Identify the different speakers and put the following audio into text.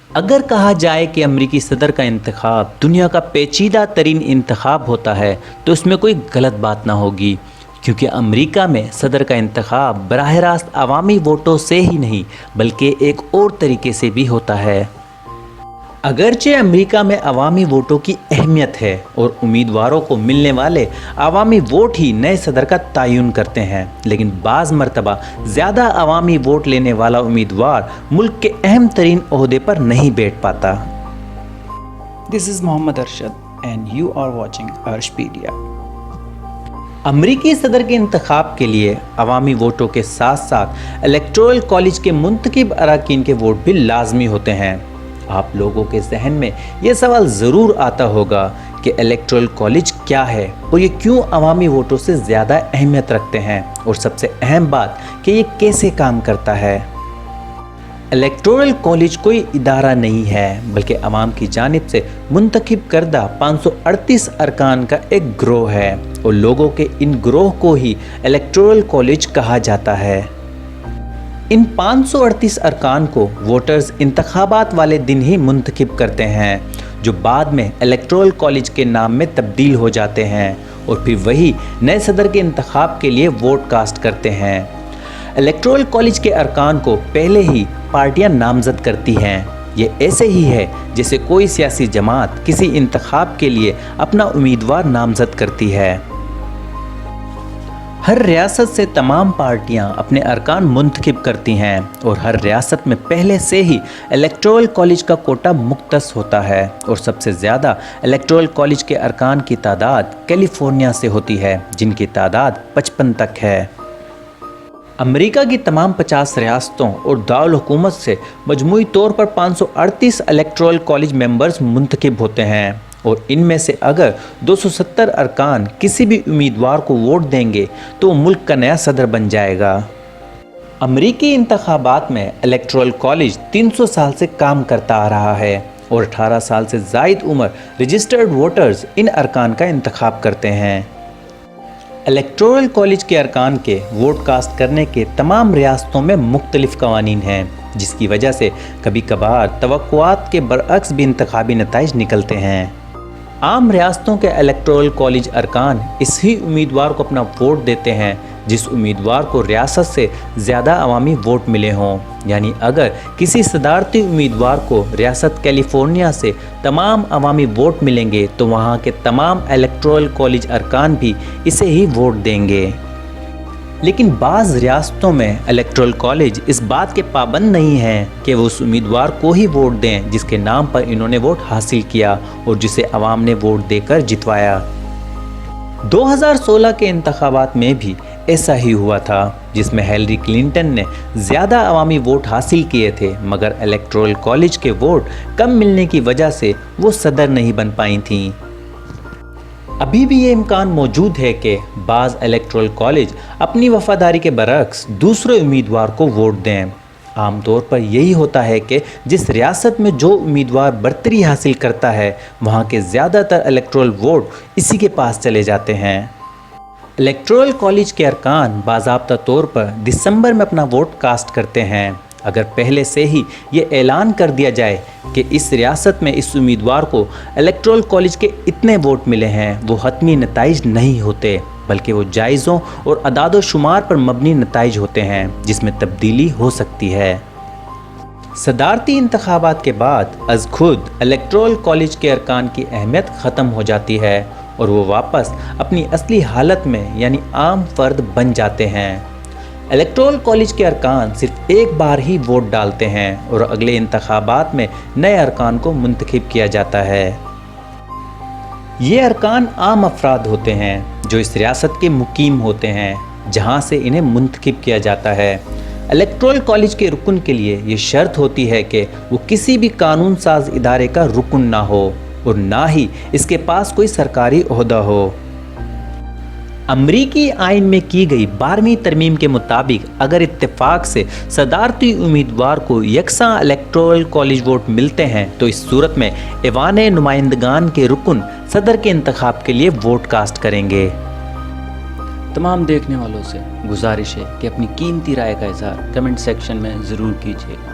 Speaker 1: اگر کہا جائے کہ امریکی صدر کا انتخاب دنیا کا پیچیدہ ترین انتخاب ہوتا ہے تو اس میں کوئی غلط بات نہ ہوگی، کیونکہ امریکہ میں صدر کا انتخاب براہ راست عوامی ووٹوں سے ہی نہیں بلکہ ایک اور طریقے سے بھی ہوتا ہے۔ اگرچہ امریکہ میں عوامی ووٹوں کی اہمیت ہے اور امیدواروں کو ملنے والے عوامی ووٹ ہی نئے صدر کا تعین کرتے ہیں، لیکن بعض مرتبہ زیادہ عوامی ووٹ لینے والا امیدوار ملک کے اہم ترین عہدے پر نہیں بیٹھ پاتا۔
Speaker 2: This is Mohammad Arshad and you are watching Arshpedia۔
Speaker 1: امریکی صدر کے انتخاب کے لیے عوامی ووٹوں کے ساتھ ساتھ الیکٹورل کالج کے منتخب اراکین کے ووٹ بھی لازمی ہوتے ہیں۔ آپ لوگوں کے ذہن میں یہ سوال ضرور آتا ہوگا کہ الیکٹورل کالج کیا ہے اور یہ کیوں عوامی ووٹوں سے زیادہ اہمیت رکھتے ہیں، اور سب سے اہم بات کہ یہ کیسے کام کرتا ہے۔ الیکٹورل کالج کوئی ادارہ نہیں ہے بلکہ عوام کی جانب سے منتخب کردہ 538 ارکان کا ایک گروہ ہے، اور لوگوں کے ان گروہ کو ہی الیکٹورل کالج کہا جاتا ہے۔ ان 538 ارکان کو ووٹرز انتخابات والے دن ہی منتخب کرتے ہیں، جو بعد میں الیکٹورل کالج کے نام میں تبدیل ہو جاتے ہیں، اور پھر وہی نئے صدر کے انتخاب کے لیے ووٹ کاسٹ کرتے ہیں۔ الیکٹورل کالج کے ارکان کو پہلے ہی پارٹیاں نامزد کرتی ہیں۔ یہ ایسے ہی ہے جیسے کوئی سیاسی جماعت کسی انتخاب کے لیے اپنا امیدوار نامزد کرتی ہے۔ ہر ریاست سے تمام پارٹیاں اپنے ارکان منتخب کرتی ہیں، اور ہر ریاست میں پہلے سے ہی الیکٹورل کالج کا کوٹا مختص ہوتا ہے، اور سب سے زیادہ الیکٹورل کالج کے ارکان کی تعداد کیلیفورنیا سے ہوتی ہے، جن کی تعداد 55 تک ہے۔ امریکہ کی تمام 50 ریاستوں اور دارالحکومت سے مجموعی طور پر 538 الیکٹورل کالج ممبرز منتخب ہوتے ہیں، اور ان میں سے اگر 270 ارکان کسی بھی امیدوار کو ووٹ دیں گے تو وہ ملک کا نیا صدر بن جائے گا۔ امریکی انتخابات میں الیکٹورل کالج 300 سال سے کام کرتا آ رہا ہے، اور 18 سال سے زائد عمر رجسٹرڈ ووٹرز ان ارکان کا انتخاب کرتے ہیں۔ الیکٹورل کالج کے ارکان کے ووٹ کاسٹ کرنے کے تمام ریاستوں میں مختلف قوانین ہیں، جس کی وجہ سے کبھی کبھار توقعات کے برعکس بھی انتخابی نتائج نکلتے ہیں۔ عام ریاستوں کے الیکٹورل کالج ارکان اس ہی امیدوار کو اپنا ووٹ دیتے ہیں جس امیدوار کو ریاست سے زیادہ عوامی ووٹ ملے ہوں، یعنی اگر کسی صدارتی امیدوار کو ریاست کیلیفورنیا سے تمام عوامی ووٹ ملیں گے تو وہاں کے تمام الیکٹورل کالج ارکان بھی اسے ہی ووٹ دیں گے۔ لیکن بعض ریاستوں میں الیکٹورل کالج اس بات کے پابند نہیں ہیں کہ وہ اس امیدوار کو ہی ووٹ دیں جس کے نام پر انہوں نے ووٹ حاصل کیا اور جسے عوام نے ووٹ دے کر جتوایا۔ 2016 کے انتخابات میں بھی ایسا ہی ہوا تھا، جس میں ہیلری کلنٹن نے زیادہ عوامی ووٹ حاصل کیے تھے، مگر الیکٹورل کالج کے ووٹ کم ملنے کی وجہ سے وہ صدر نہیں بن پائیں تھیں۔ ابھی بھی یہ امکان موجود ہے کہ بعض الیکٹورل کالج اپنی وفاداری کے برعکس دوسرے امیدوار کو ووٹ دیں۔ عام طور پر یہی ہوتا ہے کہ جس ریاست میں جو امیدوار برتری حاصل کرتا ہے وہاں کے زیادہ تر الیکٹورل ووٹ اسی کے پاس چلے جاتے ہیں۔ الیکٹورل کالج کے ارکان باضابطہ طور پر دسمبر میں اپنا ووٹ کاسٹ کرتے ہیں۔ اگر پہلے سے ہی یہ اعلان کر دیا جائے کہ اس ریاست میں اس امیدوار کو الیکٹورل کالج کے اتنے ووٹ ملے ہیں، وہ حتمی نتائج نہیں ہوتے بلکہ وہ جائزوں اور اعداد و شمار پر مبنی نتائج ہوتے ہیں جس میں تبدیلی ہو سکتی ہے۔ صدارتی انتخابات کے بعد از خود الیکٹورل کالج کے ارکان کی اہمیت ختم ہو جاتی ہے اور وہ واپس اپنی اصلی حالت میں یعنی عام فرد بن جاتے ہیں۔ الیکٹورل کالج کے ارکان صرف ایک بار ہی ووٹ ڈالتے ہیں اور اگلے انتخابات میں نئے ارکان کو منتخب کیا جاتا ہے۔ یہ ارکان عام افراد ہوتے ہیں جو اس ریاست کے مقیم ہوتے ہیں جہاں سے انہیں منتخب کیا جاتا ہے۔ الیکٹورل کالج کے رکن کے لیے یہ شرط ہوتی ہے کہ وہ کسی بھی قانون ساز ادارے کا رکن نہ ہو اور نہ ہی اس کے پاس کوئی سرکاری عہدہ ہو۔ امریکی آئین میں کی گئی 12ویں ترمیم کے مطابق اگر اتفاق سے صدارتی امیدوار کو یکساں الیکٹورل کالج ووٹ ملتے ہیں تو اس صورت میں ایوان نمائندگان کے رکن صدر کے انتخاب کے لیے ووٹ کاسٹ کریں گے۔
Speaker 2: تمام دیکھنے والوں سے گزارش ہے کہ اپنی قیمتی رائے کا اظہار کمنٹ سیکشن میں ضرور کیجیے گا۔